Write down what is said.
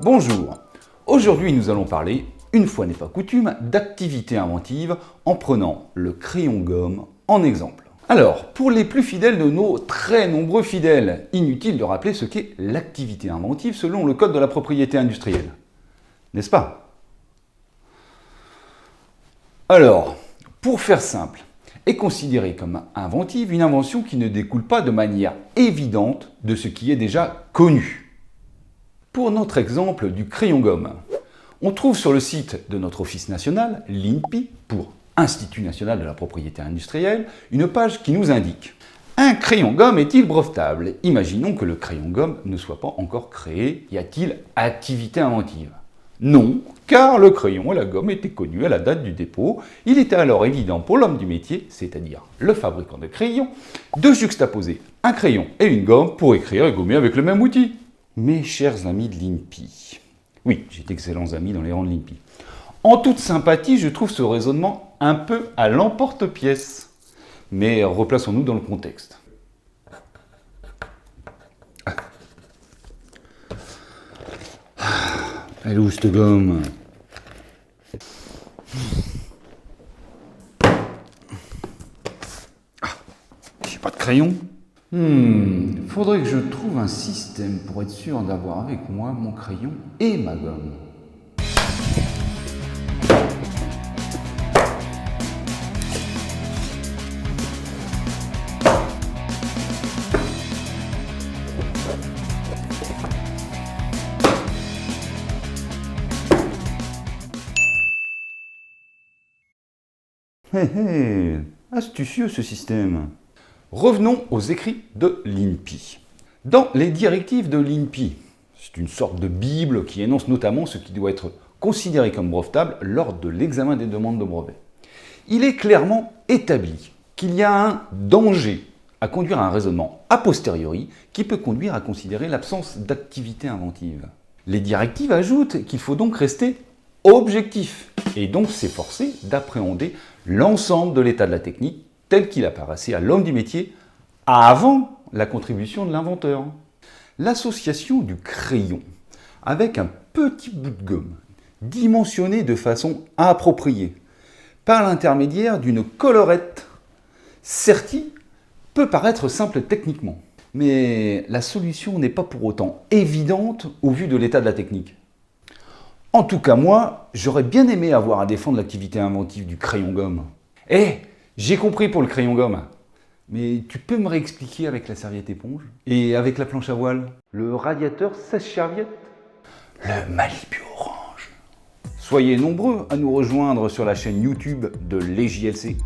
Bonjour, aujourd'hui nous allons parler, une fois n'est pas coutume, d'activités inventives en prenant le crayon gomme en exemple. Alors, pour les plus fidèles de nos très nombreux fidèles, inutile de rappeler ce qu'est l'activité inventive selon le code de la propriété industrielle. N'est-ce pas? Alors, pour faire simple, est considérée comme inventive une invention qui ne découle pas de manière évidente de ce qui est déjà connu. Pour notre exemple du crayon gomme, on trouve sur le site de notre office national, l'INPI, pour Institut national de la propriété industrielle, une page qui nous indique: un crayon gomme est-il brevetable? Imaginons que le crayon gomme ne soit pas encore créé. Y a-t-il activité inventive? Non, car le crayon et la gomme étaient connus à la date du dépôt. Il était alors évident pour l'homme du métier, c'est-à-dire le fabricant de crayons, de juxtaposer un crayon et une gomme pour écrire et gommer avec le même outil. Mes chers amis de l'INPI, oui, j'ai d'excellents amis dans les rangs de l'INPI. En toute sympathie, je trouve ce raisonnement un peu à l'emporte-pièce. Mais replaçons-nous dans le contexte. Elle est où cette gomme? J'ai pas de crayon. Faudrait que je trouve un système pour être sûr d'avoir avec moi mon crayon et ma gomme. Astucieux ce système. Revenons aux écrits de l'INPI. Dans les directives de l'INPI, c'est une sorte de bible qui énonce notamment ce qui doit être considéré comme brevetable lors de l'examen des demandes de brevet. Il est clairement établi qu'il y a un danger à conduire à un raisonnement a posteriori qui peut conduire à considérer l'absence d'activité inventive. Les directives ajoutent qu'il faut donc rester objectif et donc s'efforcer d'appréhender l'ensemble de l'état de la technique tel qu'il apparaissait à l'homme du métier avant la contribution de l'inventeur. L'association du crayon avec un petit bout de gomme dimensionné de façon appropriée par l'intermédiaire d'une collerette sertie peut paraître simple techniquement, mais la solution n'est pas pour autant évidente au vu de l'état de la technique. En tout cas, moi, j'aurais bien aimé avoir à défendre l'activité inventive du crayon gomme. J'ai compris pour le crayon gomme, mais tu peux me réexpliquer avec la serviette éponge? Et avec la planche à voile? Le radiateur sèche-serviette? Le Malibu orange? Soyez nombreux à nous rejoindre sur la chaîne YouTube de l'EJLC.